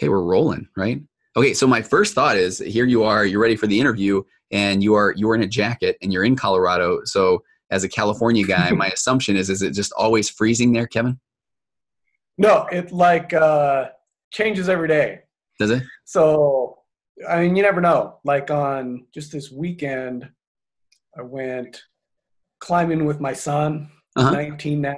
Okay, we're rolling, right? Okay, so my first thought is, here you are, you're ready for the interview, and you're in a jacket, and you're in Colorado. So as a California guy, my assumption is it just always freezing there, Kevin? No, it like changes every day. Does it? So, I mean, you never know. Like on just this weekend, I went climbing with my son. He's Uh-huh. 19 now.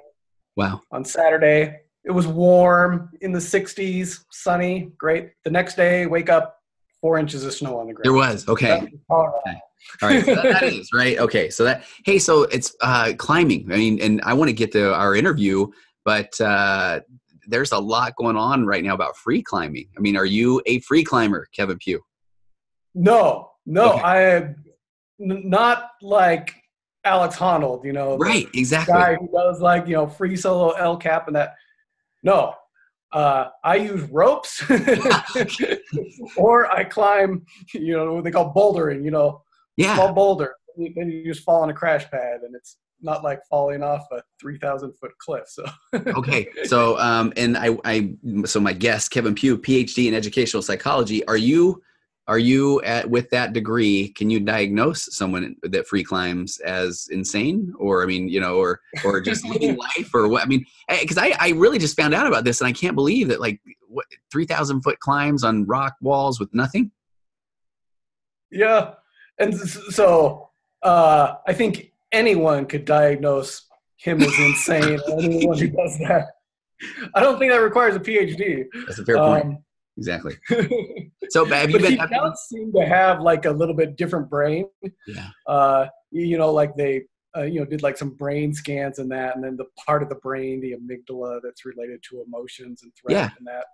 Wow. On Saturday, it was warm in the 60s, sunny, great. The next day, wake up, 4 inches of snow on the There ground. was. Okay. That's Colorado. Okay. All right. So that is right. Okay. So hey, so it's climbing. I mean, and I want to get to our interview, but there's a lot going on right now about free climbing. I mean, are you a free climber, Kevin Pugh? No, Okay. I am not like Alex Honnold, the Right. Exactly. guy who does like, free solo L cap and that. No, I use ropes or I climb, what they call bouldering, Yeah. small boulder. Then you just fall on a crash pad and it's not like falling off a 3,000-foot cliff. So Okay. So, so my guest, Kevin Pugh, PhD in educational psychology, are you with that degree, can you diagnose someone that free climbs as insane, or, I mean, or just living life, or what? I mean, because I really just found out about this, and I can't believe that, like, what, 3,000-foot climbs on rock walls with nothing. yeah. And so I think anyone could diagnose him as insane. Anyone who does that. I don't think that requires a PhD. That's a fair point. Exactly. So have you But been? he does seem to have like a little bit different brain. Yeah. Like they, did like some brain scans and that, and then the part of the brain, the amygdala, that's related to emotions and threat and that,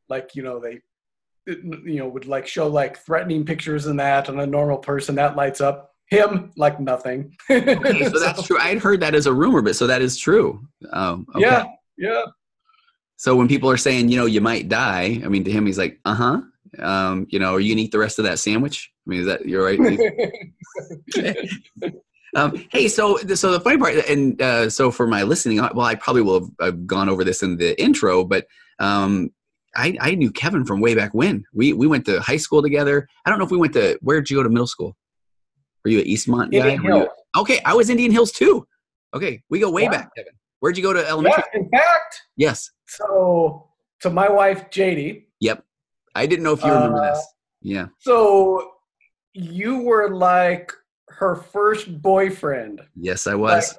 like, they would like show like threatening pictures and that on a normal person that lights up. Him, like nothing. Okay, so that's true. I had heard that as a rumor, but so that is true. Okay. Yeah. So when people are saying, you might die, I mean, to him, he's like, are you gonna eat the rest of that sandwich? I mean, is that, you're right? Hey, so the funny part, and so for my listening, well, I probably will have gone over this in the intro, but I knew Kevin from way back when. We went to high school together. I don't know if we went to, where'd you go to middle school? Were you an Eastmont guy? Indian Hills. Okay, I was Indian Hills too. Okay, we go way back, Kevin. Where'd you go to elementary? Yeah, in fact. Yes. So my wife, JD. Yep. I didn't know if you remember this. Yeah. So you were like her first boyfriend. Yes, I was.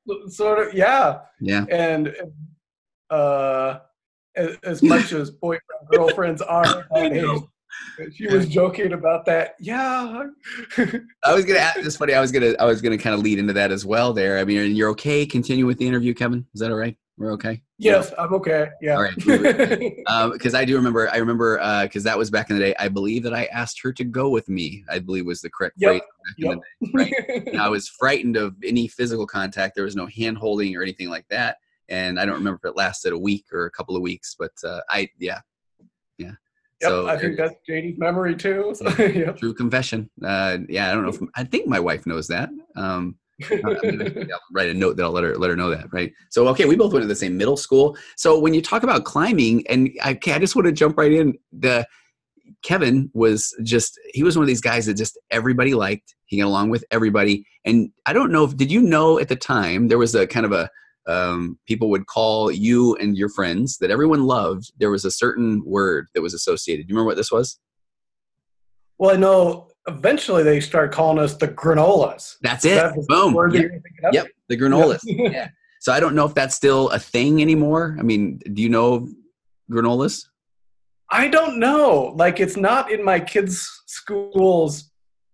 Like, sort of, yeah. Yeah. And as much as boyfriend girlfriends are at that age, she was joking about that. Yeah. I was gonna ask. It's funny. I was gonna kind of lead into that as well. There. I mean, you're okay. Continue with the interview, Kevin. Is that all right? We're okay. Yes, yeah. I'm okay. Yeah. All right. Because I remember because that was back in the day. I believe that I asked her to go with me. I believe was the correct phrase back in the day. Right. And I was frightened of any physical contact. There was no hand holding or anything like that. And I don't remember if it lasted a week or a couple of weeks, but yeah. Yep, So I think that's JD's memory too. So, yep. True confession. I don't know. I think my wife knows that. I'll write a note that I'll let her know that. Right. So, okay, we both went to the same middle school. So when you talk about climbing, and I just want to jump right in. Kevin was he was one of these guys that just everybody liked. He got along with everybody. And I don't know did you know at the time there was a kind of a, people would call you and your friends that everyone loved. There was a certain word that was associated. Do you remember what this was? Well, I know eventually they started calling us the granolas. That's it. Boom. Yep. The granolas. Yep. Yeah. So I don't know if that's still a thing anymore. I mean, do you know granolas? I don't know. Like, it's not in my kids' schools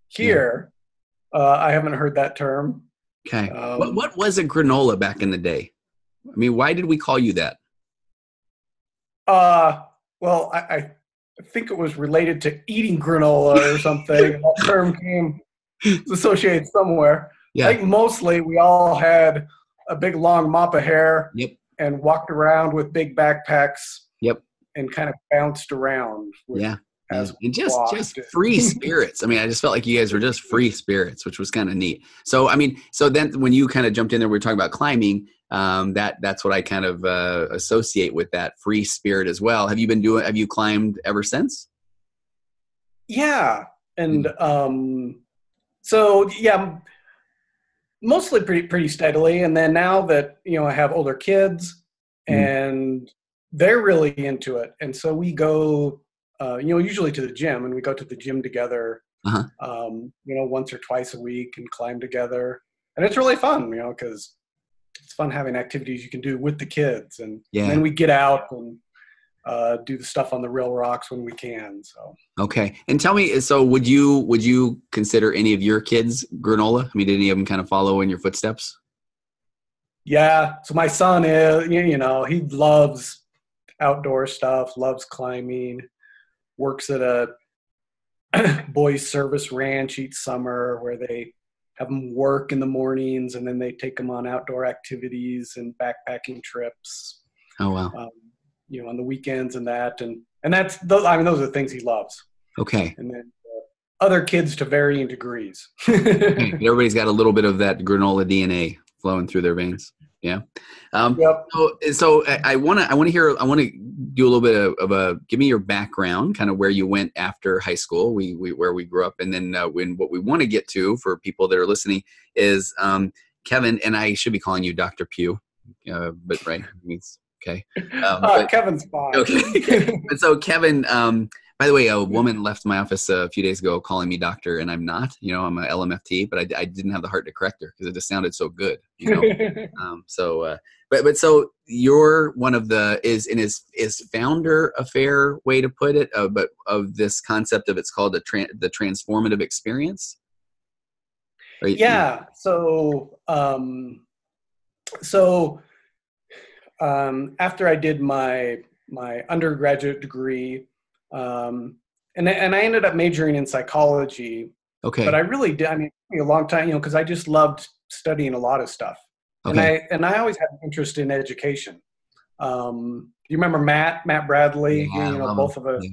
here. Yeah. I haven't heard that term. Okay. What was a granola back in the day? I mean, why did we call you that? Well, I think it was related to eating granola or something. That term came associated somewhere. Yeah. I think mostly we all had a big long mop of hair. Yep. And walked around with big backpacks. Yep. And kind of bounced around with Yeah, has and just walked. free spirits. I mean, I just felt like you guys were just free spirits, which was kind of neat. So, I mean, so then when you kind of jumped in there, we were talking about climbing. That's what I kind of associate with that free spirit as well. Have you climbed ever since? Yeah. And so, yeah, mostly pretty steadily. And then now that, I have older kids Mm. and they're really into it. And so we go, usually to the gym, and we go to the gym together, Uh-huh. once or twice a week and climb together. And it's really fun, because it's fun having activities you can do with the kids. And Yeah. then we get out and do the stuff on the real rocks when we can. So. Okay. And tell me, so would you consider any of your kids granola? I mean, did any of them kind of follow in your footsteps? Yeah. So my son is, he loves outdoor stuff, loves climbing, works at a boys service ranch each summer where they have them work in the mornings and then they take them on outdoor activities and backpacking trips, Oh, wow. on the weekends and that. And that's those, I mean, those are the things he loves. Okay. And then other kids to varying degrees. Okay. Everybody's got a little bit of that granola DNA flowing through their veins. Yeah. Yep. So I want to do a little bit of a, give me your background, kind of where you went after high school, where we grew up. And then what we want to get to for people that are listening is Kevin, and I should be calling you Dr. Pugh, but right. Means, okay. Kevin's fine. Okay. But so Kevin, by the way, a woman left my office a few days ago calling me doctor, and I'm not. I'm an LMFT, but I didn't have the heart to correct her because it just sounded so good. So you're one of the is founder a fair way to put it? But of this concept of it's called the transformative experience. Yeah. After I did my undergraduate degree, and I ended up majoring in psychology. Okay. But I really did. I mean, it took me a long time, because I just loved studying a lot of stuff. Okay. And I always had an interest in education. You remember Matt Bradley? Yeah, I love Both him. of us.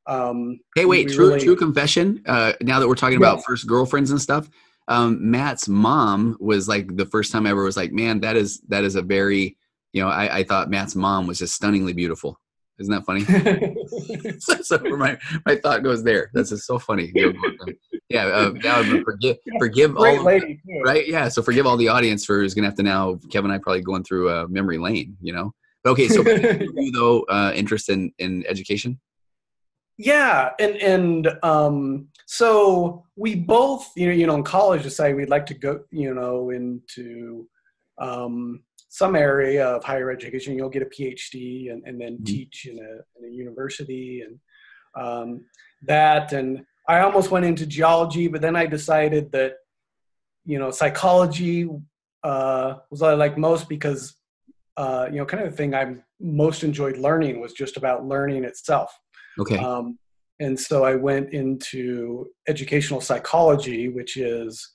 Yeah. Hey, wait, true confession. Now that we're talking about first girlfriends and stuff, Matt's mom was like the first time I ever was like, man, that is a very, I thought Matt's mom was just stunningly beautiful. Isn't that funny? so my thought goes there. That's just so funny. Yeah. Forgive great all, lady too. Right? Yeah. So forgive all the audience for who's gonna have to now. Kevin and I probably going through a memory lane. But okay. So you though interest in education. Yeah, and so we both, in college decided we'd like to go, into some area of higher education. Get a PhD and then teach in a university and that. And I almost went into geology, but then I decided that psychology was what I liked most because kind of the thing I most enjoyed learning was just about learning itself. Okay. And so I went into educational psychology, which is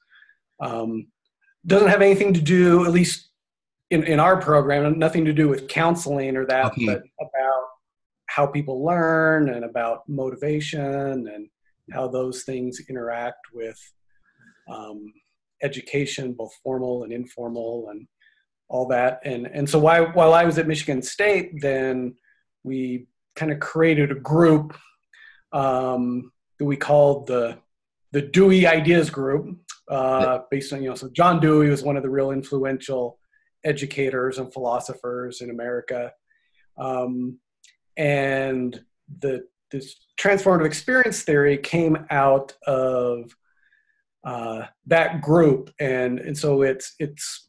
doesn't have anything to do, at least in our program, nothing to do with counseling or that, Okay. but about how people learn and about motivation and how those things interact with education, both formal and informal, and all that. And so while I was at Michigan State, then we kind of created a group that we called the Dewey Ideas Group, based on, so John Dewey was one of the real influential educators and philosophers in America. And this transformative experience theory came out of that group. And so it's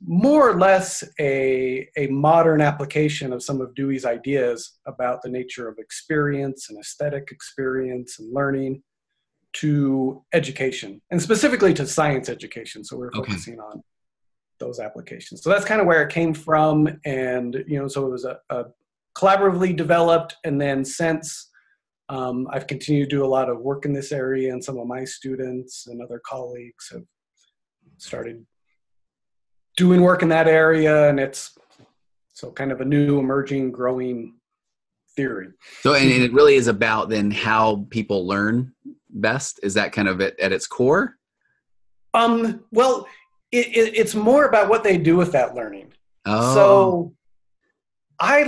more or less a modern application of some of Dewey's ideas about the nature of experience and aesthetic experience and learning to education, and specifically to science education. So we're focusing on those applications. So that's kind of where it came from. And, so it was a collaboratively developed. And then since I've continued to do a lot of work in this area, and some of my students and other colleagues have started doing work in that area. And it's so kind of a new emerging, growing theory. So, and it really is about then how people learn best. Is that kind of at its core? Well, it's more about what they do with that learning. Oh, So I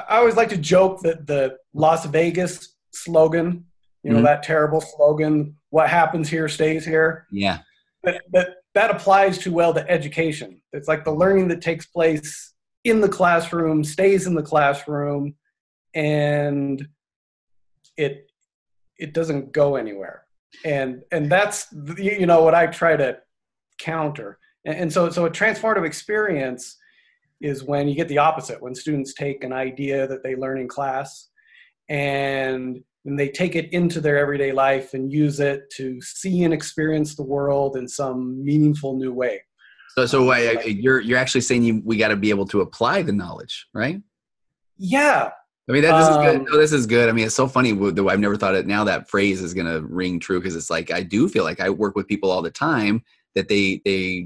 always like to joke that the Las Vegas slogan, that terrible slogan, "What happens here stays here." yeah. That applies too well to education. It's like the learning that takes place in the classroom stays in the classroom, and it doesn't go anywhere. And that's what I try to counter. And so a transformative experience is when you get the opposite, when students take an idea that they learn in class and they take it into their everyday life and use it to see and experience the world in some meaningful new way. So you're actually saying we got to be able to apply the knowledge, right? Yeah. I mean, this is good. No, this is good. I mean, it's so funny. I've never thought it. Now that phrase is going to ring true, because it's like I do feel like I work with people all the time that they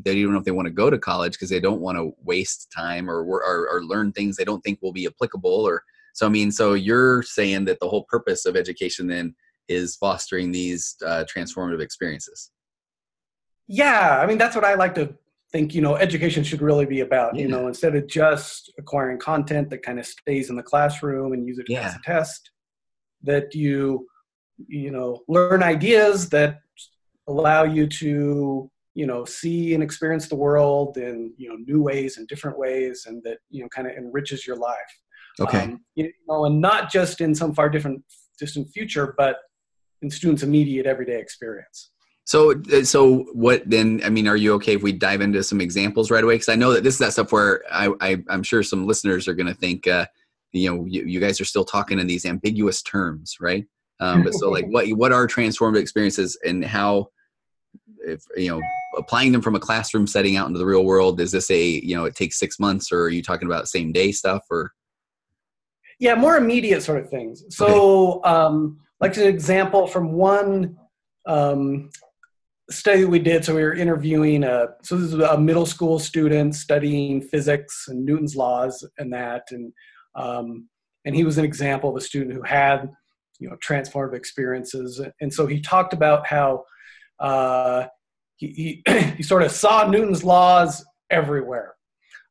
don't know if they want to go to college because they don't want to waste time or learn things they don't think will be applicable. Or so I mean, so you're saying that the whole purpose of education then is fostering these transformative experiences. Yeah, I mean, that's what I like to think, education should really be about, instead of just acquiring content that kind of stays in the classroom and use it to pass a test, that you learn ideas that allow you to, see and experience the world in, new ways and different ways, and that, kind of enriches your life. Okay. And not just in some far distant future, but in students' immediate everyday experience. So what then? I mean, are you okay if we dive into some examples right away? Because I know that this is that stuff where I'm sure some listeners are going to think, you guys are still talking in these ambiguous terms, right? But so like, what are transformative experiences, and how, if applying them from a classroom setting out into the real world? Is this it takes 6 months, or are you talking about same day stuff, or? Yeah, more immediate sort of things. So, like an example from one study we did. So we were interviewing so this is a middle school student studying physics and Newton's laws and that, and he was an example of a student who had transformative experiences. And so he talked about how he sort of saw Newton's laws everywhere,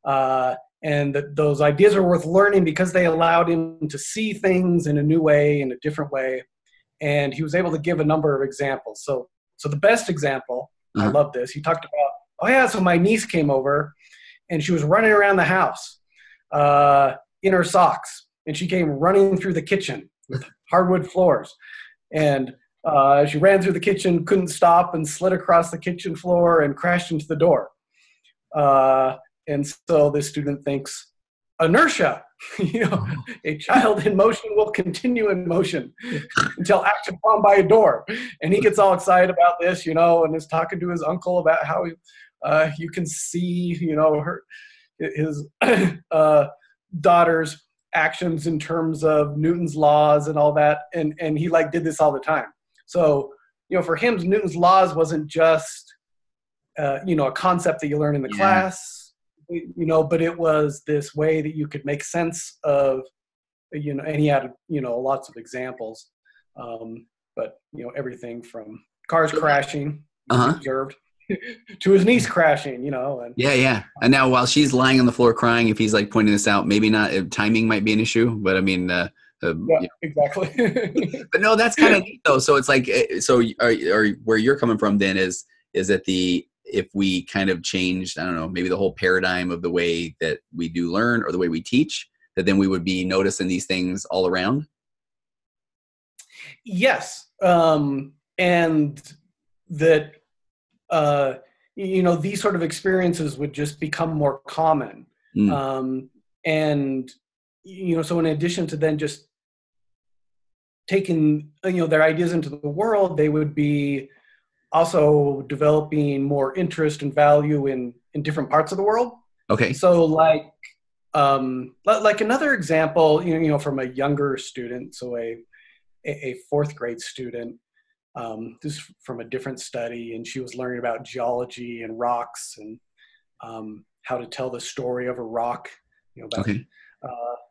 and that those ideas were worth learning because they allowed him to see things in a new way, in a different way. And he was able to give a number of examples. So the best example, I love this. He talked about, so my niece came over and she was running around the house in her socks. And she came running through the kitchen with hardwood floors. And she ran through the kitchen, couldn't stop, and slid across the kitchen floor and crashed into the door. And so this student thinks, inertia, a child in motion will continue in motion until acted upon by a door. And he gets all excited about this, and is talking to his uncle about how you can see, his daughter's actions in terms of Newton's laws and all that. And he did this all the time. So, for him, Newton's laws wasn't just, a concept that you learn in the class, but it was this way that you could make sense of, and he had, lots of examples. But, everything from cars crashing, observed, to his niece crashing, and yeah. And now while she's lying on the floor crying, if he's pointing this out, maybe not, timing might be an issue, but I mean, exactly. But no, that's kind of neat though. So it's so where you're coming from then is that if we kind of changed, I don't know, maybe the whole paradigm of the way that we do learn or the way we teach, that then we would be noticing these things all around? Yes. And that, these sort of experiences would just become more common. And, so in addition to then just taking, their ideas into the world, they would be also developing more interest and value in different parts of the world. Okay. So like another example, from a younger student, so a fourth grade student, this is from a different study, and she was learning about geology and rocks and how to tell the story of a rock, about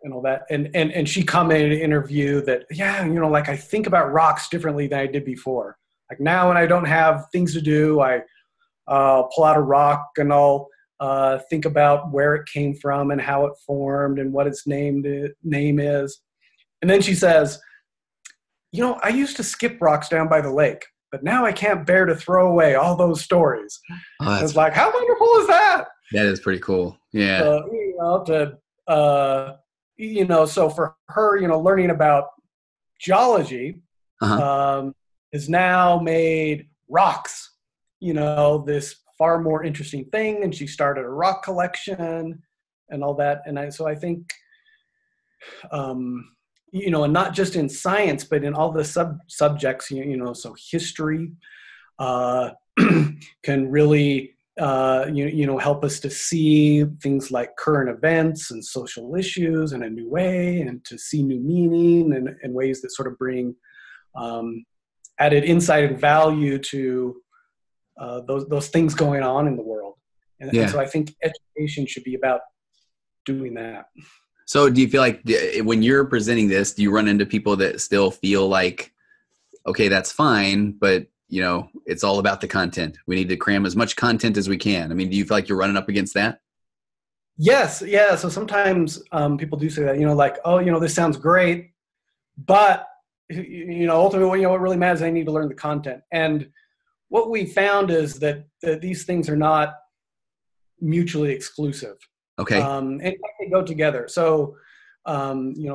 and all that. And she commented in an interview that, yeah, like I think about rocks differently than I did before. Like now when I don't have things to do, I pull out a rock and I'll think about where it came from and how it formed and what its name is. And then she says, I used to skip rocks down by the lake, but now I can't bear to throw away all those stories. Oh, It's like, how wonderful is that? that is pretty cool. Yeah. So for her, learning about geology has now made rocks, this far more interesting thing. And she started a rock collection and all that. And I think, and not just in science, but in all the subjects, so history can really, help us to see things like current events and social issues in a new way, and to see new meaning and ways that sort of bring added insight and value to those things going on in the world. And so I think education should be about doing that. So do you feel like when you're presenting this, do you run into people that still feel like, okay, that's fine, but it's all about the content. We need to cram as much content as we can. I mean, do you feel like you're running up against that? Yes. Yeah. So sometimes people do say that, like, oh, this sounds great, but ultimately, what really matters is I need to learn the content. And what we found is that these things are not mutually exclusive. Okay. And they go together. So,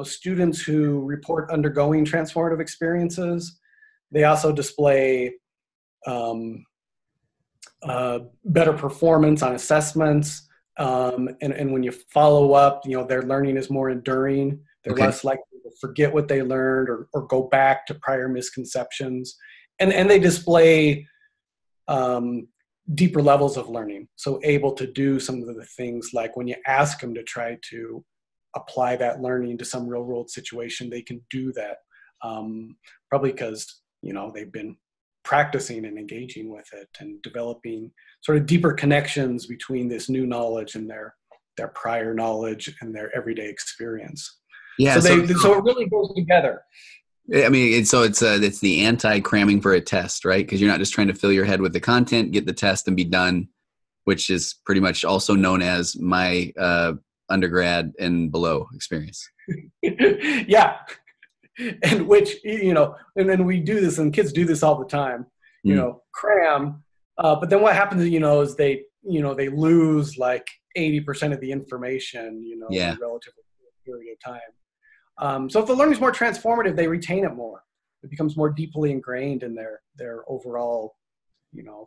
students who report undergoing transformative experiences, they also display better performance on assessments. And when you follow up, their learning is more enduring. They're less likely to forget what they learned or go back to prior misconceptions. And they display deeper levels of learning. So able to do some of the things like when you ask them to try to apply that learning to some real world situation, they can do that. Probably because, they've been practicing and engaging with it and developing sort of deeper connections between this new knowledge and their prior knowledge and their everyday experience. Yeah. So it really goes together. I mean, it's the anti-cramming for a test, right? Because you're not just trying to fill your head with the content, get the test and be done, which is pretty much also known as my undergrad and below experience. Yeah. And which, and then we do this and kids do this all the time, cram. But then what happens, is they lose like 80% of the information, in a relatively short period of time. So if the learning is more transformative, they retain it more. It becomes more deeply ingrained in their overall,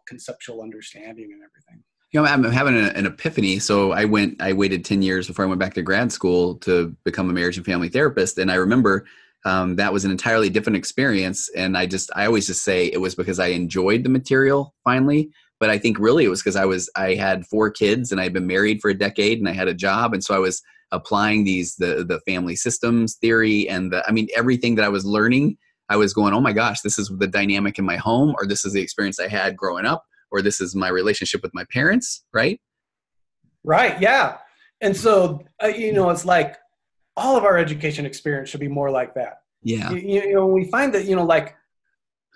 conceptual understanding and everything. I'm having an epiphany. So I waited 10 years before I went back to grad school to become a marriage and family therapist. And I remember that was an entirely different experience. And I always just say it was because I enjoyed the material finally. But I think really it was because I had 4 kids and I'd been married for a decade and I had a job. And so I was applying the family systems theory and everything that I was learning, I was going, oh my gosh, this is the dynamic in my home, or this is the experience I had growing up, or this is my relationship with my parents. Right. Right. Yeah. And so, it's like all of our education experience should be more like that. Yeah. We find that, like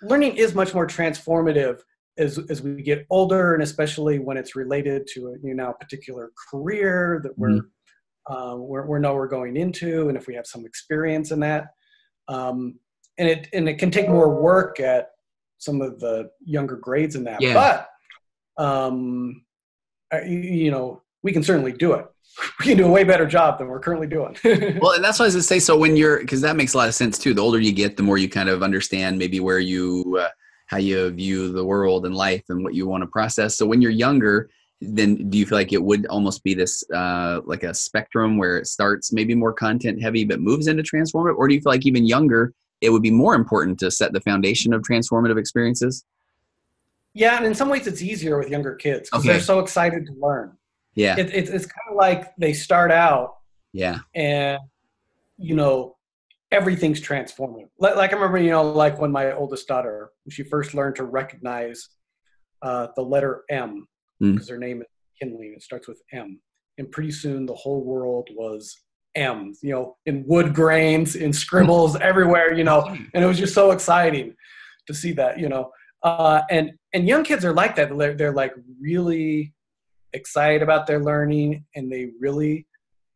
learning is much more transformative as we get older, and especially when it's related to a particular career that we're going into, and if we have some experience in that, and it can take more work at some of the younger grades in that. Yeah. But we can certainly do it. We can do a way better job than we're currently doing. Well, and that's what I was going to say. So because that makes a lot of sense too. The older you get, the more you kind of understand maybe where you, how you view the world and life and what you want to process. So when you're younger, then do you feel like it would almost be this like a spectrum where it starts maybe more content heavy but moves into transformative? Or do you feel like even younger, it would be more important to set the foundation of transformative experiences? Yeah, and in some ways it's easier with younger kids because they're so excited to learn. Yeah. It's kind of like they start out and, everything's transformative. Like I remember, like when my oldest daughter, when she first learned to recognize the letter M, because her name is Kinley, and it starts with M. And pretty soon the whole world was M's, in wood grains, in scribbles, everywhere, and it was just so exciting to see that, and young kids are like that. They're like really excited about their learning, and they really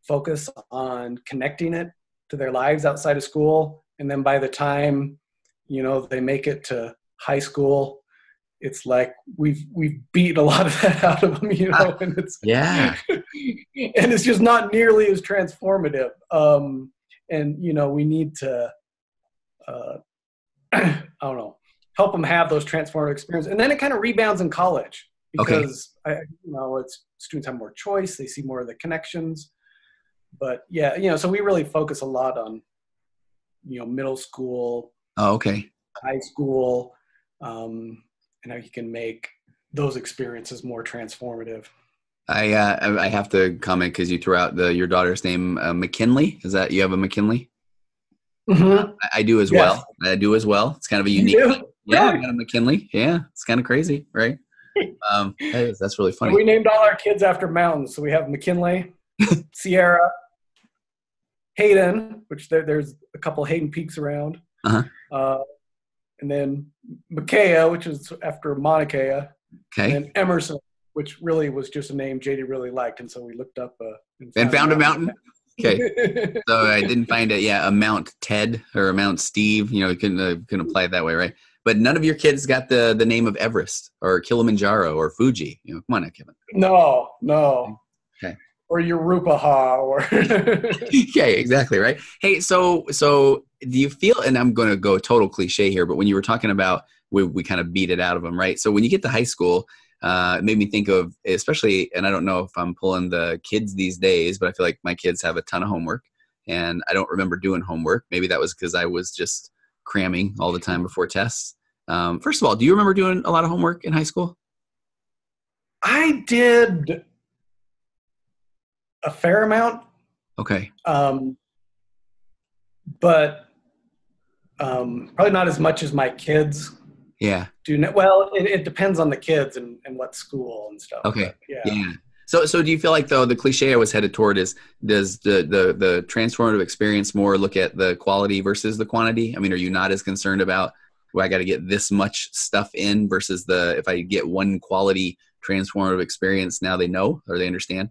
focus on connecting it to their lives outside of school. And then by the time, they make it to high school, it's like we've beat a lot of that out of them, and it's yeah, and it's just not nearly as transformative. And we need to, I don't know, help them have those transformative experiences, and then it kind of rebounds in college because it's students have more choice, they see more of the connections. But yeah, so we really focus a lot on, middle school, high school, and how you can make those experiences more transformative. I have to comment because you threw out your daughter's name, McKinley. Is that, you have a McKinley? Mm-hmm. I do as well. I do as well. It's kind of a unique thing. Yeah, I got a McKinley. Yeah, it's kind of crazy, right? That's really funny. So we named all our kids after mountains. So we have McKinley, Sierra, Hayden, which there's a couple Hayden peaks around. And then Micaiah, which is after Mauna Kea. Okay. And then Emerson, which really was just a name JD really liked. And so we looked up and found a mountain. Okay. So I didn't find a Mount Ted or a Mount Steve. You couldn't apply it that way, right? But none of your kids got the name of Everest or Kilimanjaro or Fuji. Come on now, Kevin. No. Okay. Or Yorupaha or okay, exactly, right. Hey, so do you feel, and I'm going to go total cliche here, but when you were talking about we kind of beat it out of them, right? So when you get to high school, it made me think of, especially, and I don't know if I'm pulling the kids these days, but I feel like my kids have a ton of homework and I don't remember doing homework. Maybe that was because I was just cramming all the time before tests. First of all, do you remember doing a lot of homework in high school? I did a fair amount. Okay. But probably not as much as my kids. Yeah. Well, it depends on the kids and what school and stuff. Okay. Yeah. So do you feel like, though, the cliche I was headed toward is, does the transformative experience more look at the quality versus the quantity? I mean, are you not as concerned about, well, I got to get this much stuff in versus if I get one quality transformative experience, now they know or they understand?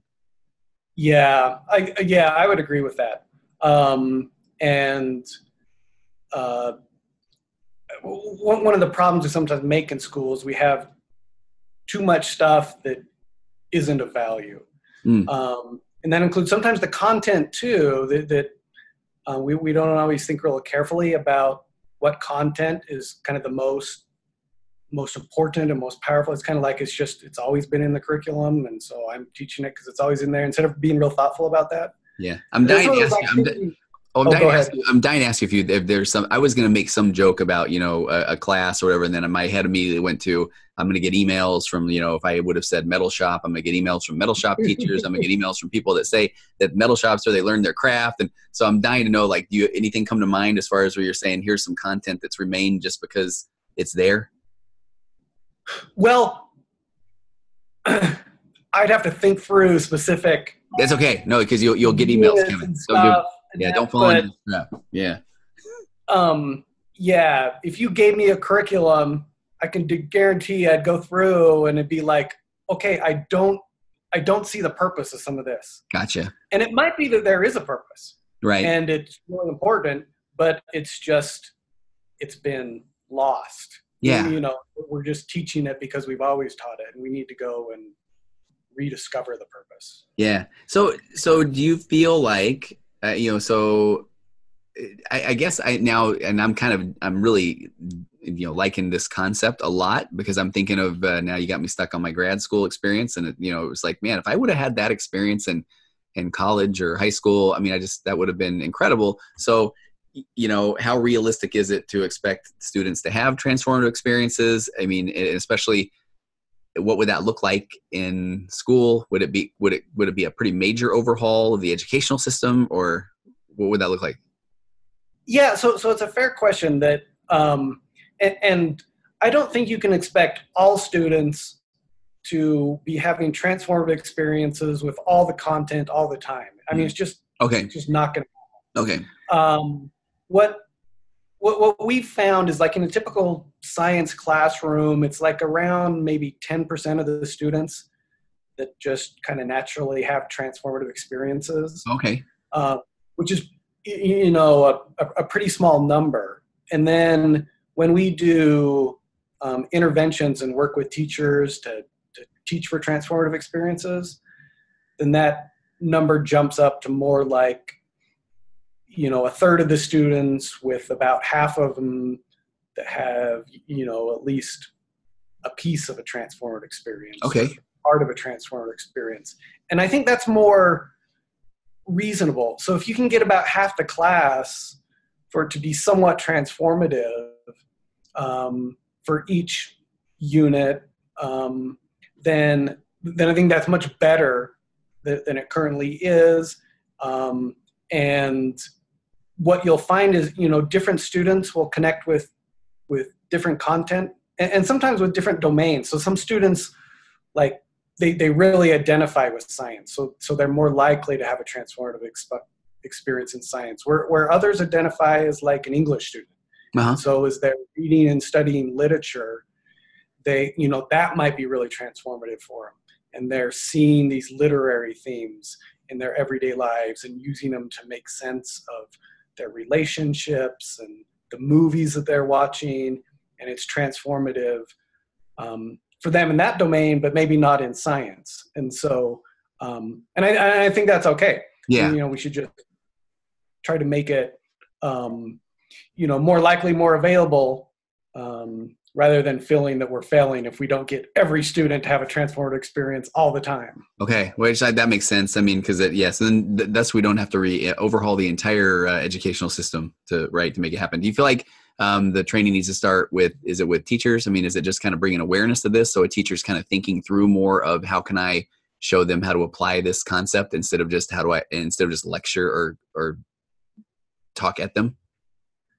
Yeah, I would agree with that. One of the problems we sometimes make in schools, we have too much stuff that isn't of value. And that includes sometimes the content too, that we don't always think real carefully about what content is kind of the most important and most powerful. It's kind of like it's always been in the curriculum, and so I'm teaching it because it's always in there instead of being real thoughtful about that. Yeah, I'm dying to ask you if there's some. I was going to make some joke about a class or whatever, and then my head immediately went to, I'm going to get emails from if I would have said metal shop, I'm going to get emails from metal shop teachers. I'm going to get emails from people that say that metal shops where they learn their craft, and so I'm dying to know, like, do you anything come to mind as far as where you're saying here's some content that's remained just because it's there? Well, I'd have to think through specific. That's okay. No, because you'll get emails, Kevin. Don't fall into the trap. Yeah. Yeah. If you gave me a curriculum, I can guarantee I'd go through and it'd be like, okay, I don't see the purpose of some of this. Gotcha. And it might be that there is a purpose, right? And it's really important, but it's been lost. Yeah. We're just teaching it because we've always taught it, and we need to go and rediscover the purpose. Yeah. So do you feel like, so I guess I'm really, liking this concept a lot because I'm thinking of, now you got me stuck on my grad school experience. And it was like, man, if I would have had that experience in college or high school, I mean, that would have been incredible. So, how realistic is it to expect students to have transformative experiences? I mean, especially, what would that look like in school? Would it be a pretty major overhaul of the educational system, or what would that look like? Yeah, so it's a fair question that, and I don't think you can expect all students to be having transformative experiences with all the content all the time. I mean, it's just Okay. It's just not going to. Okay. What we found is like in a typical science classroom, it's like around maybe 10% of the students that just kind of naturally have transformative experiences. Okay. Which is, a pretty small number. And then when we do interventions and work with teachers to teach for transformative experiences, then that number jumps up to more like, a third of the students, with about half of them that have, at least a piece of a transformative experience. Okay. Part of a transformative experience. And I think that's more reasonable. So if you can get about half the class for it to be somewhat transformative for each unit, then I think that's much better than it currently is. And what you'll find is, different students will connect with different content and sometimes with different domains. So some students, like, they really identify with science. So they're more likely to have a transformative experience in science, where others identify as like an English student. Uh-huh. So as they're reading and studying literature, that might be really transformative for them. And they're seeing these literary themes in their everyday lives and using them to make sense of their relationships and the movies that they're watching. And it's transformative for them in that domain, but maybe not in science. And so, and I think that's okay. Yeah. We should just try to make it, more likely, more available, rather than feeling that we're failing if we don't get every student to have a transformative experience all the time. Okay, which that makes sense. I mean, because so then thus we don't have to overhaul the entire educational system to make it happen. Do you feel like the training needs to start with, is it with teachers? I mean, is it just kind of bringing awareness to this, so a teacher's kind of thinking through more of how can I show them how to apply this concept instead of just lecture or talk at them?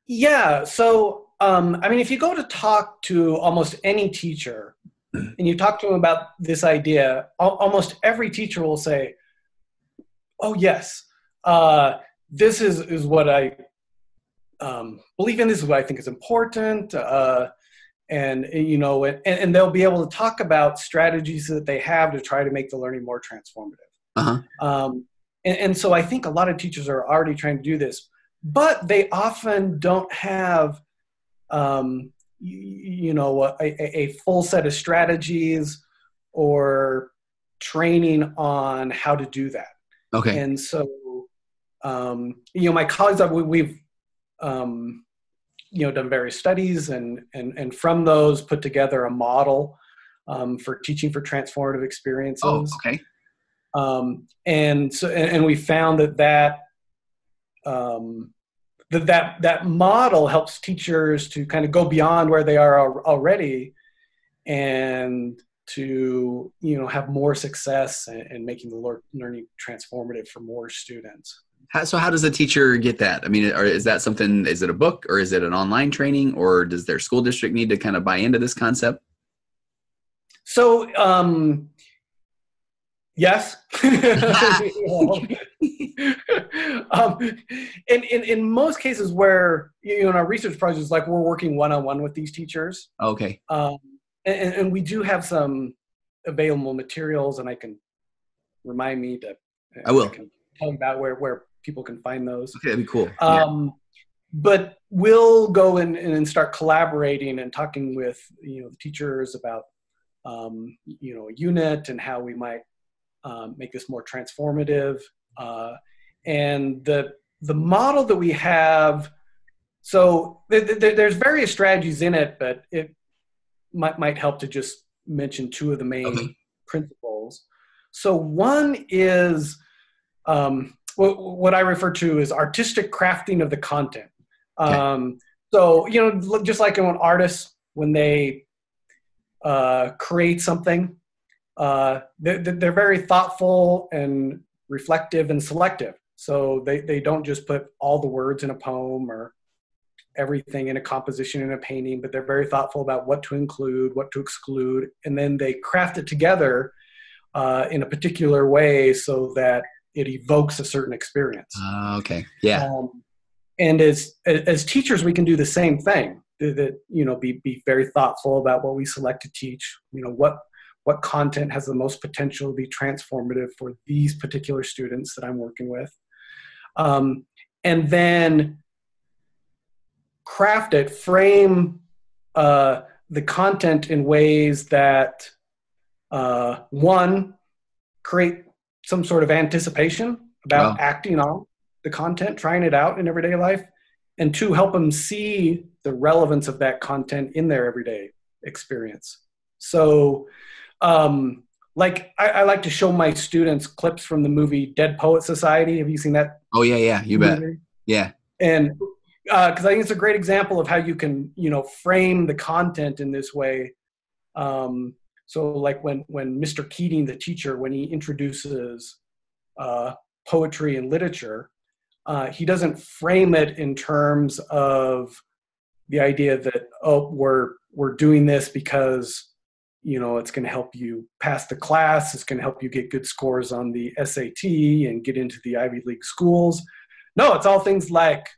Yeah. So, if you go to talk to almost any teacher and you talk to them about this idea, almost every teacher will say, oh, yes, this is what I believe in. This is what I think is important. And they'll be able to talk about strategies that they have to try to make the learning more transformative. Uh-huh. And so I think a lot of teachers are already trying to do this, but they often don't have a full set of strategies or training on how to do that. Okay. And so, my colleagues, we've, done various studies and from those put together a model for teaching for transformative experiences. Oh, okay. And we found that model helps teachers to kind of go beyond where they are already and to, have more success in making the learning transformative for more students. So how does a teacher get that? I mean, is that something, is it a book or is it an online training, or does their school district need to kind of buy into this concept? So, yes. In most cases where, in our research projects, like we're working one-on-one with these teachers. Okay. And we do have some available materials, and I can remind me to. I will. I can tell them about where people can find those. Okay, that'd be cool. But we'll go in and start collaborating and talking with the teachers about a unit and how we might make this more transformative. And the model that we have, so there's various strategies in it, but it might help to just mention two of the main principles. So one is what I refer to as artistic crafting of the content. So, just like when artists, when they create something, they're very thoughtful and reflective and selective. So they don't just put all the words in a poem or everything in a composition in a painting, but they're very thoughtful about what to include, what to exclude, and then they craft it together in a particular way so that it evokes a certain experience. Okay. Yeah. And as teachers, we can do the same thing. That be very thoughtful about what we select to teach. What content has the most potential to be transformative for these particular students that I'm working with, and then frame the content in ways that one, create some sort of anticipation about acting on the content, trying it out in everyday life, and two, help them see the relevance of that content in their everyday experience. So, I like to show my students clips from the movie Dead Poet Society. Have you seen that? Oh, yeah, you bet. Yeah. And because I think it's a great example of how you can, frame the content in this way. So like when Mr. Keating, the teacher, when he introduces poetry and literature, he doesn't frame it in terms of the idea that, we're doing this because, it's going to help you pass the class. It's going to help you get good scores on the SAT and get into the Ivy League schools. No, it's all things like,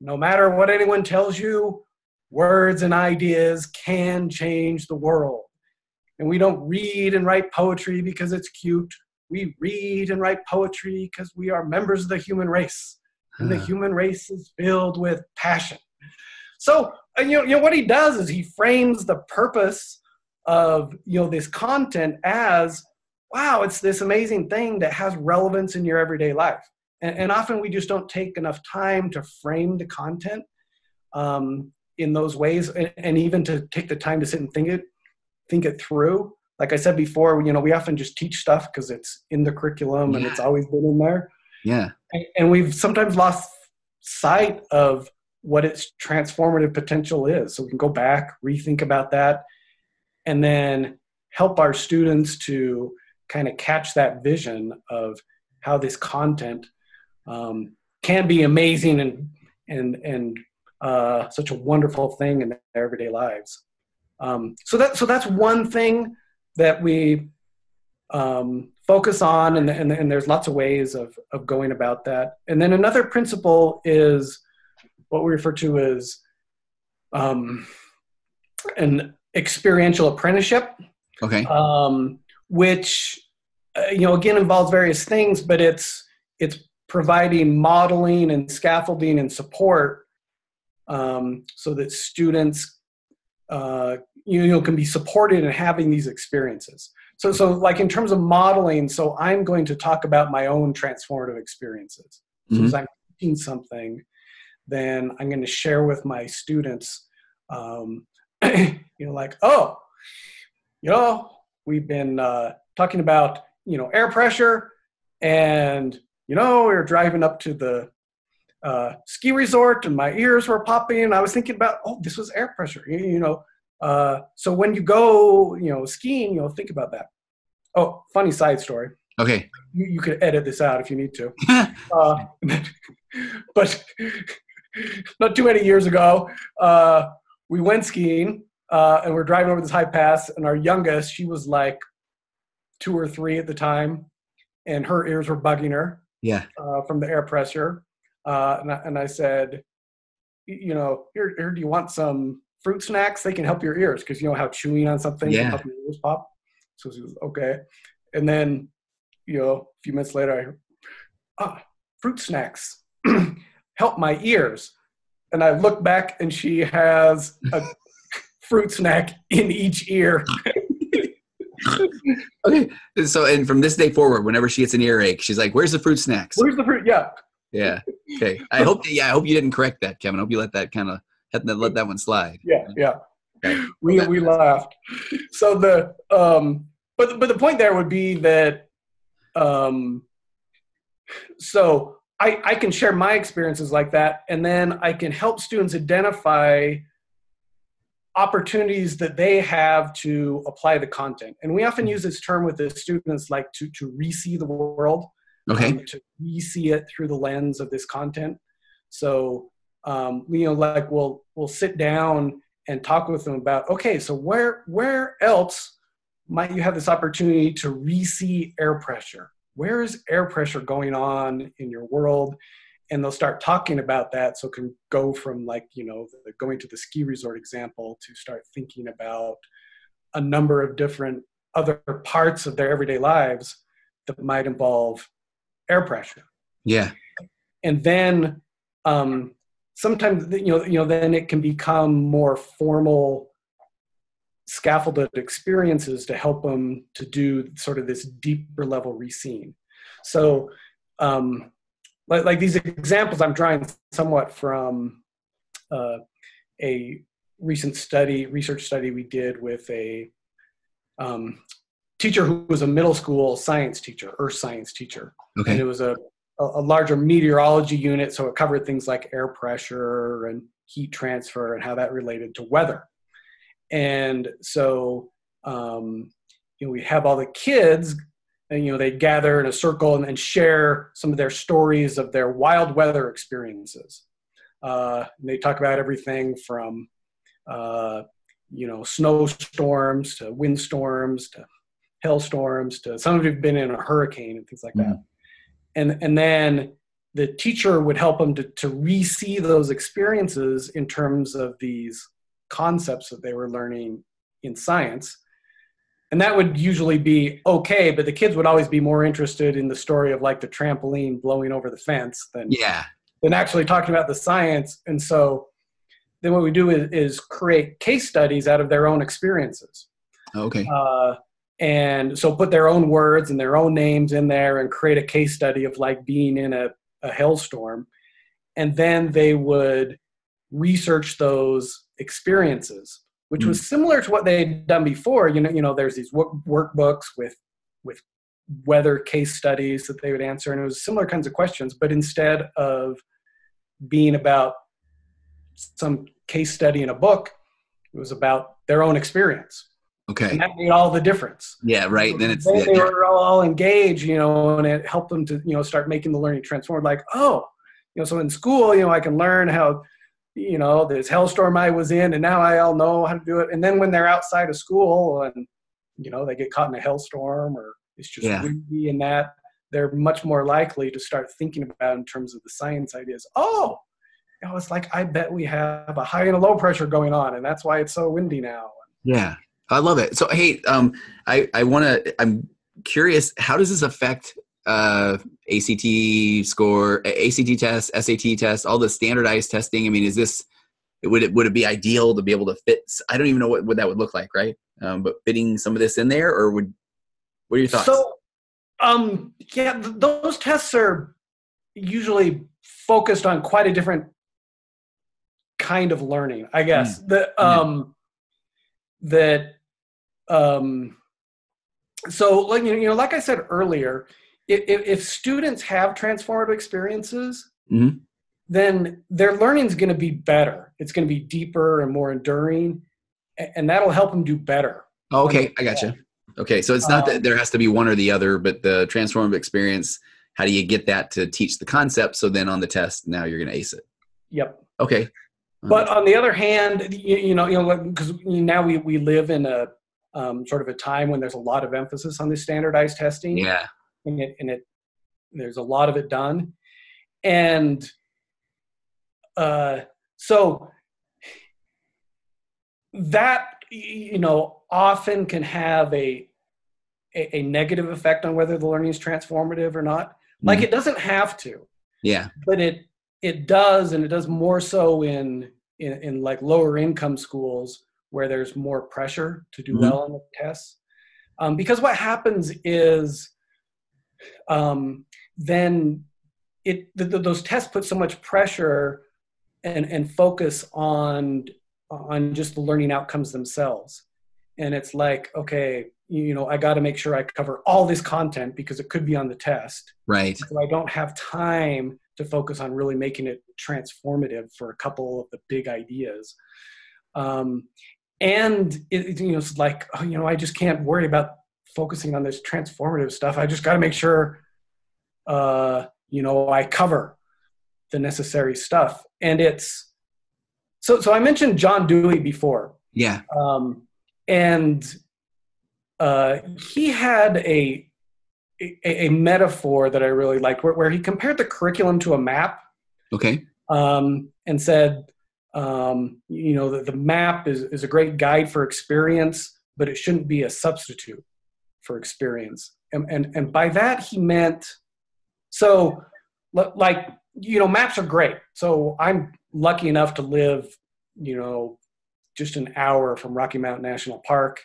no matter what anyone tells you, words and ideas can change the world. And we don't read and write poetry because it's cute. We read and write poetry because we are members of the human race. And the human race is filled with passion. So, what he does is he frames the purpose of, this content as, wow, it's this amazing thing that has relevance in your everyday life. And often we just don't take enough time to frame the content in those ways, and even to take the time to sit and think it through. Like I said before, we often just teach stuff because it's in the curriculum and it's always been in there. Yeah. And we've sometimes lost sight of what its transformative potential is. So we can go back, rethink about that, and then help our students to kind of catch that vision of how this content can be amazing and such a wonderful thing in their everyday lives. So that's one thing that we focus on, and there's lots of ways of going about that. And then another principle is what we refer to as an experiential apprenticeship. Okay. Which again involves various things, but it's providing modeling and scaffolding and support so that students can be supported in having these experiences. So like in terms of modeling, so I'm going to talk about my own transformative experiences. So as I'm teaching something, then I'm going to share with my students, we've been talking about, air pressure, and, we were driving up to the ski resort and my ears were popping, and I was thinking about, this was air pressure, so when you go, skiing, think about that. Oh, funny side story. Okay. You could edit this out if you need to. But not too many years ago, we went skiing, and we're driving over this high pass, and our youngest, she was like 2 or 3 at the time, and her ears were bugging her from the air pressure. And I said, here, do you want some fruit snacks? They can help your ears, because you know how chewing on something can help your ears pop. So she was, okay. And then, a few minutes later, fruit snacks help my ears. And I look back, and she has a fruit snack in each ear. Okay. So, and from this day forward, whenever she gets an earache, she's like, "Where's the fruit snacks?" Where's the fruit? Yeah. Yeah. Okay. I hope you didn't correct that, Kevin. I hope you let that let that one slide. Yeah. Yeah. Okay. We laughed. So but the point there would be that, so I can share my experiences like that, and then I can help students identify opportunities that they have to apply the content. And we often use this term with the students, like to re-see the world, to re-see it through the lens of this content. So, we'll sit down and talk with them about, okay, so where else might you have this opportunity to re-see air pressure? where is air pressure going on in your world? And they'll start talking about that. So it can go from like, going to the ski resort example to start thinking about a number of different other parts of their everyday lives that might involve air pressure. Yeah. And then sometimes, then it can become more formal scaffolded experiences to help them to do sort of this deeper level re-seeing. So like these examples I'm drawing somewhat from a recent research study we did with a teacher who was a middle school science teacher, earth science teacher. Okay. And it was a larger meteorology unit, so it covered things like air pressure and heat transfer and how that related to weather. And so, we have all the kids, and they gather in a circle and share some of their stories of their wild weather experiences. And they talk about everything from, snowstorms to windstorms to hailstorms to some of you have been in a hurricane and things like that. And then the teacher would help them to re-see those experiences in terms of these concepts that they were learning in science. And that would usually be okay, but the kids would always be more interested in the story of like the trampoline blowing over the fence than actually talking about the science. And so then what we do is create case studies out of their own experiences. Okay. And so put their own words and their own names in there and create a case study of like being in a hailstorm. And then they would research those experiences, which was similar to what they'd done before. There's these workbooks with weather case studies that they would answer. And it was similar kinds of questions, but instead of being about some case study in a book, it was about their own experience. Okay. And that made all the difference. Yeah, right. Then they were all engaged, and it helped them to, start making the learning transform. Like, so in school, I can learn how, this hailstorm I was in, and now I all know how to do it. And then when they're outside of school and, they get caught in a hailstorm or it's just windy and that, they're much more likely to start thinking about in terms of the science ideas. It's like, I bet we have a high and a low pressure going on, and that's why it's so windy now. Yeah. I love it. So, hey, I'm curious, how does this affect ACT score, ACT test, SAT test, all the standardized testing? I mean, would it be ideal to be able to fit? I don't even know what that would look like, right? But fitting some of this in there, or what are your thoughts? So, those tests are usually focused on quite a different kind of learning, I guess. So like I said earlier, if students have transformative experiences, then their learning is going to be better. It's going to be deeper and more enduring, and that'll help them do better. Okay, I gotcha. Okay, so it's not that there has to be one or the other, but the transformative experience, how do you get that to teach the concept? So then on the test, now you're going to ace it. Yep. Okay. But on the other hand, because now we live in a sort of a time when there's a lot of emphasis on this standardized testing. Yeah. And there's a lot of it done. And so that, often can have a negative effect on whether the learning is transformative or not. Like it doesn't have to. Yeah. But it does, and it does more so in like lower income schools where there's more pressure to do well on the tests. Because what happens is then those tests put so much pressure and focus on just the learning outcomes themselves. And it's like, okay, I got to make sure I cover all this content because it could be on the test. Right. So I don't have time to focus on really making it transformative for a couple of the big ideas. And it's like, I just can't worry about focusing on this transformative stuff. I just got to make sure, I cover the necessary stuff. And it's, so I mentioned John Dewey before. Yeah. And he had a a metaphor that I really liked, where he compared the curriculum to a map. Okay. And said, that the map is a great guide for experience, but it shouldn't be a substitute for experience. And by that he meant, so like, maps are great. So I'm lucky enough to live, just an hour from Rocky Mountain National Park.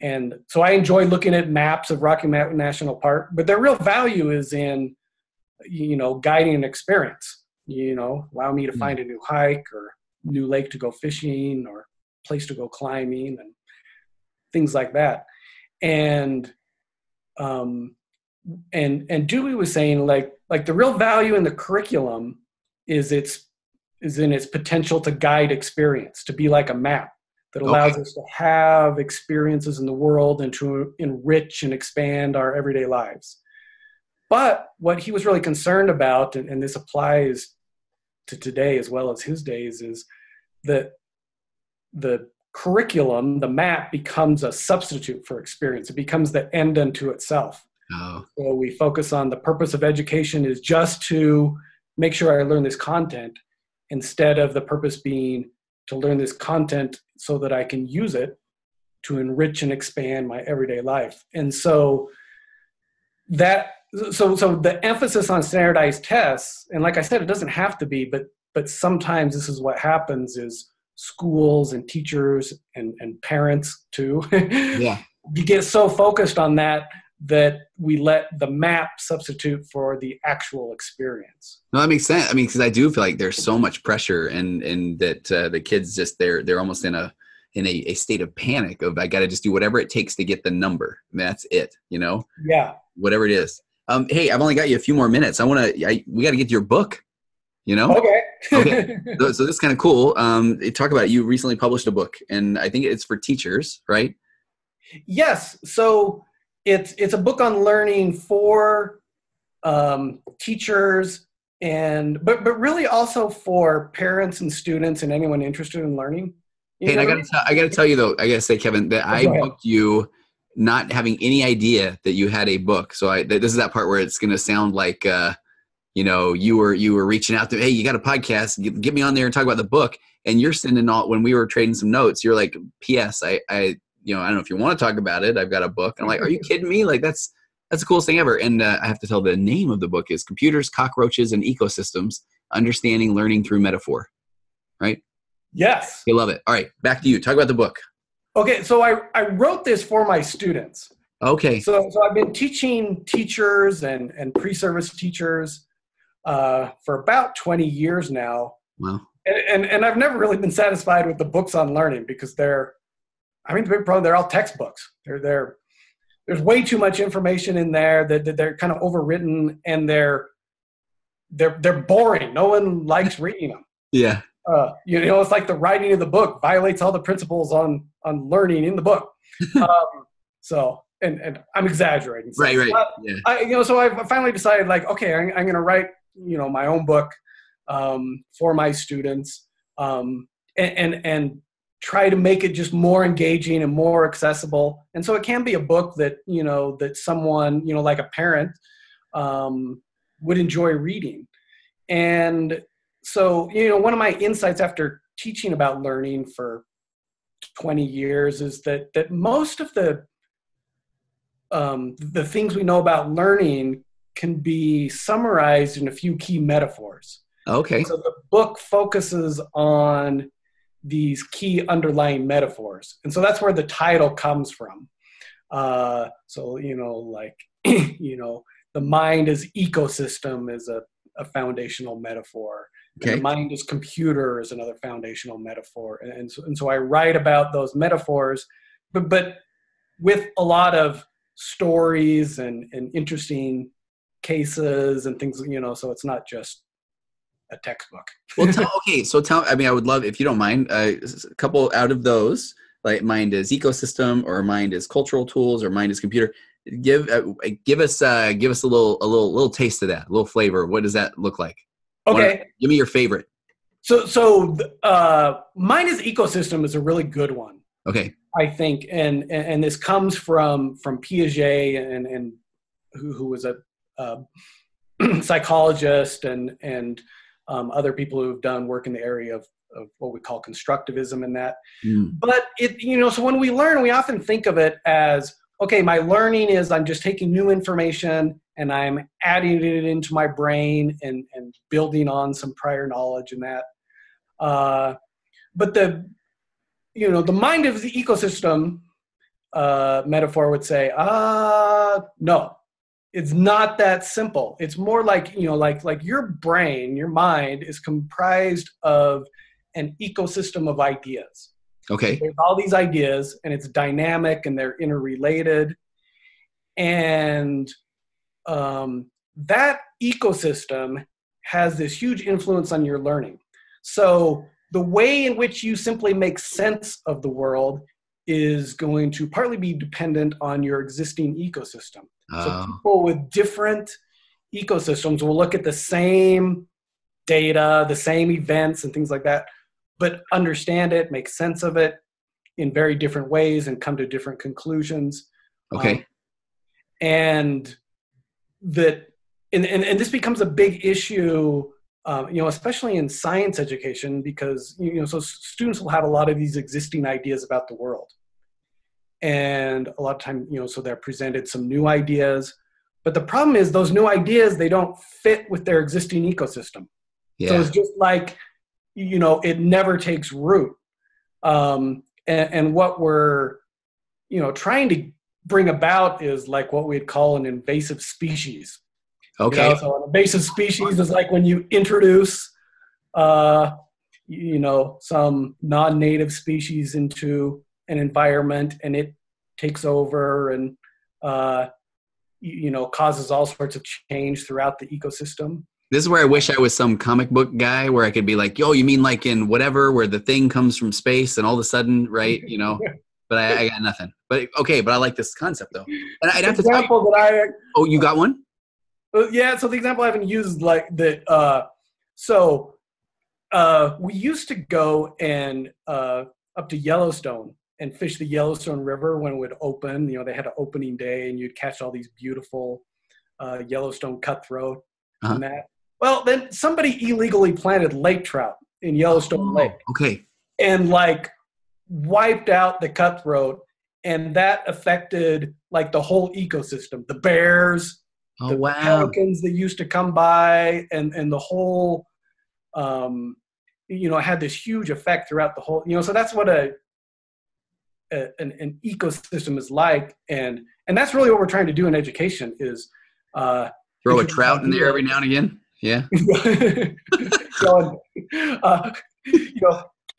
And so I enjoy looking at maps of Rocky Mountain National Park, but their real value is in, guiding an experience, allow me to find a new hike or new lake to go fishing or place to go climbing and things like that. And Dewey was saying like the real value in the curriculum is in its potential to guide experience, to be like a map that allows us to have experiences in the world and to enrich and expand our everyday lives. But what he was really concerned about, and this applies to today as well as his days, is that the curriculum, the map, becomes a substitute for experience. It becomes the end unto itself. Oh. So we focus on the purpose of education is just to make sure I learn this content, instead of the purpose being to learn this content so that I can use it to enrich and expand my everyday life. And so so the emphasis on standardized tests, and like I said, it doesn't have to be, but sometimes this is what happens is schools and teachers and parents too, yeah, you get so focused on that we let the map substitute for the actual experience. No, that makes sense. I mean, because I do feel like there's so much pressure, and that the kids just they're almost in a state of panic of I got to just do whatever it takes to get the number. I mean, that's it, Yeah. Whatever it is. Hey, I've only got you a few more minutes. We got to get to your book. Okay. Okay. So this is kind of cool. Talk about it. You recently published a book, and I think it's for teachers, right? Yes. So it's a book on learning for teachers, but really also for parents and students and anyone interested in learning. Hey, and I gotta tell you though, I gotta say, Kevin, that I booked you not having any idea that you had a book. So this is that part where it's gonna sound like you were reaching out to, hey, you got a podcast, get me on there and talk about the book. And you're sending when we were trading some notes, you're like, P.S. I don't know if you want to talk about it. I've got a book. And I'm like, are you kidding me? Like that's the coolest thing ever. And I have to tell, the name of the book is Computers, Cockroaches, and Ecosystems: Understanding Learning Through Metaphor. Right? Yes. You love it. All right, back to you. Talk about the book. Okay, so I wrote this for my students. Okay. So I've been teaching teachers and pre-service teachers for about 20 years now. Wow. And I've never really been satisfied with the books on learning, because the big problem, they're all textbooks. There's way too much information in there that they're kind of overwritten, and they're boring. No one likes reading them. Yeah. It's like the writing of the book violates all the principles on learning in the book. So I'm exaggerating. So, right. Yeah. So I finally decided, like, okay, I'm going to write, my own book for my students, and try to make it just more engaging and more accessible. And so it can be a book that, that someone, like a parent, would enjoy reading. And so, one of my insights after teaching about learning for 20 years is that most of the things we know about learning can be summarized in a few key metaphors. Okay. So the book focuses on these key underlying metaphors. And so that's where the title comes from. The mind as ecosystem is a foundational metaphor. Okay. The mind as computer is another foundational metaphor. And so I write about those metaphors, but with a lot of stories and interesting cases and things, so it's not just a textbook. Well, tell, I would love, if you don't mind, a couple out of those, like mind is ecosystem, or mind is cultural tools, or mind is computer. Give us a little taste of that, a little flavor. What does that look like? Okay. Give me your favorite. So mind is ecosystem is a really good one. Okay. I think, and this comes from Piaget and who was a psychologist, and other people who've done work in the area of what we call constructivism and that. But so when we learn, we often think of it as, okay, my learning is I'm just taking new information and I'm adding it into my brain and building on some prior knowledge and that. But the mind of the ecosystem metaphor would say, no, it's not that simple. It's more like, like your brain, your mind is comprised of an ecosystem of ideas. Okay. There's all these ideas, and it's dynamic, and they're interrelated. And that ecosystem has this huge influence on your learning. So the way in which you simply make sense of the world is going to partly be dependent on your existing ecosystem. So people with different ecosystems will look at the same data, the same events and things like that, but understand it, make sense of it in very different ways and come to different conclusions. Okay. And this becomes a big issue, especially in science education, because, so students will have a lot of these existing ideas about the world. And a lot of time, so they're presented some new ideas, but the problem is those new ideas, they don't fit with their existing ecosystem. Yeah. So it's just like, it never takes root. And what we're, trying to bring about is like what we'd call an invasive species. Okay. So an invasive species is like when you introduce, some non-native species into an environment and it takes over and, causes all sorts of change throughout the ecosystem. This is where I wish I was some comic book guy where I could be like, yo, you mean like in whatever, where the thing comes from space and all of a sudden, right, but I got nothing. But okay, but I like this concept though. And I'd have to tell you. Oh, you got one? Yeah, so the example I haven't used like that. We used to go and up to Yellowstone and fish the Yellowstone River when it would open. They had an opening day and you'd catch all these beautiful Yellowstone cutthroat and that. Well, then somebody illegally planted lake trout in Yellowstone Lake. Okay. And like wiped out the cutthroat, and that affected like the whole ecosystem. The bears, the pelicans that used to come by, and the whole, had this huge effect throughout the whole. So that's what an ecosystem is like, and that's really what we're trying to do in education is throw a trout in there every now and again. Yeah.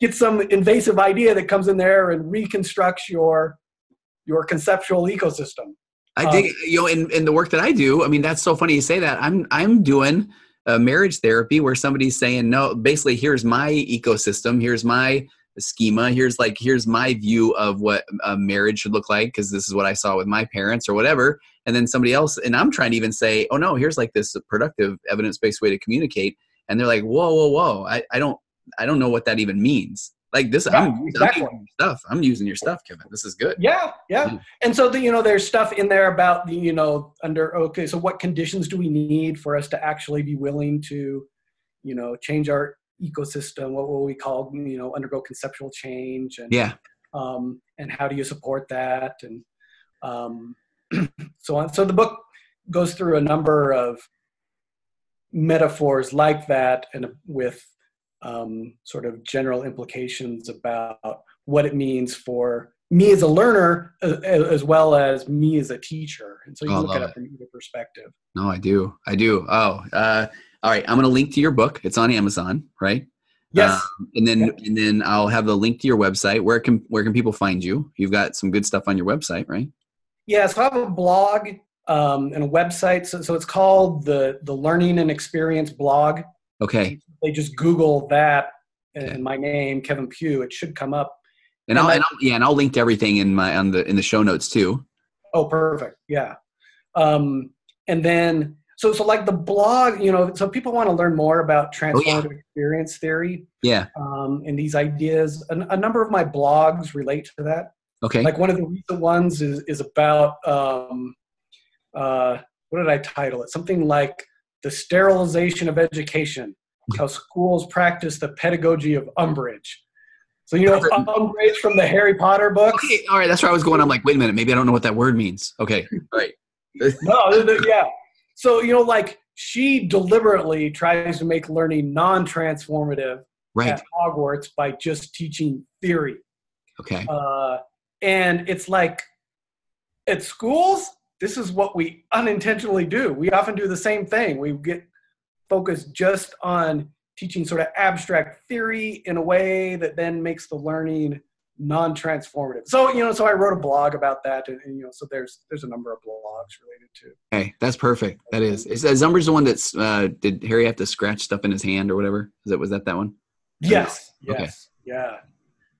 Get some invasive idea that comes in there and reconstructs your conceptual ecosystem. I dig in the work that I do. I mean, that's so funny you say that. I'm doing marriage therapy where somebody's saying, no, basically here's my ecosystem. Here's my schema. Here's my view of what a marriage should look like, because this is what I saw with my parents or whatever. And then somebody else, and I'm trying to even say, oh no, here's like this productive evidence-based way to communicate. And they're like, whoa. I don't know what that even means. Like this, yeah, I'm using your stuff, Kevin. This is good. Yeah. And so there's stuff in there about so what conditions do we need for us to actually be willing to, change our ecosystem? What will we call, undergo conceptual change? And and how do you support that? And so on. So the book goes through a number of metaphors like that, and with sort of general implications about what it means for me as a learner as well as me as a teacher. And so you look at it from either perspective. No, I do. Oh, all right. I'm going to link to your book. It's on Amazon, right? Yes. And then I'll have the link to your website. Where can people find you? You've got some good stuff on your website, right? Yeah. So I have a blog and a website. So it's called the Learning and Experience blog. Okay. They just Google that and my name, Kevin Pugh, it should come up. And I'll link to everything in the show notes too. Oh, perfect. Yeah. And then, so like the blog, so people want to learn more about transformative experience theory. Yeah. And these ideas, a number of my blogs relate to that. Okay. Like one of the recent ones is about, what did I title it? Something like The Sterilization of Education, How Schools Practice the Pedagogy of Umbrage. So, you know, Umbrage from the Harry Potter books. Okay, all right, that's where I was going. I'm like, wait a minute, maybe I don't know what that word means. Okay, all right. No, yeah. So, you know, like she deliberately tries to make learning non-transformative at Hogwarts by just teaching theory. Okay. And it's like at schools, this is what we unintentionally do. We often do the same thing. We get focused just on teaching sort of abstract theory in a way that then makes the learning non-transformative. So, you know, so I wrote a blog about that, and you know, so there's a number of blogs related to. Okay, that's perfect. That is Umbrage the one that's did Harry have to scratch stuff in his hand or whatever? Was that one? Yes. Okay. Yeah.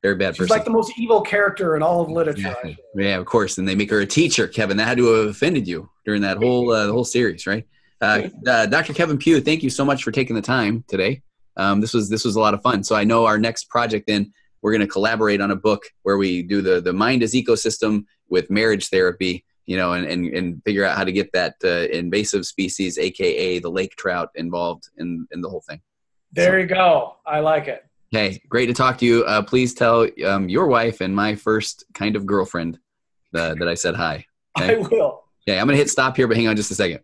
Very bad person. She's like the most evil character in all of literature. Exactly. Yeah, of course. And they make her a teacher, Kevin. That had to have offended you during that whole the whole series, right? Dr. Kevin Pugh, thank you so much for taking the time today. This was a lot of fun. So I know our next project, then we're going to collaborate on a book where we do the mind as ecosystem with marriage therapy, you know, and figure out how to get that invasive species, aka the lake trout, involved in the whole thing. There you go. I like it. Hey, great to talk to you. Please tell your wife and my first kind of girlfriend that I said hi. Okay? I will. Okay, I'm going to hit stop here, but hang on just a second.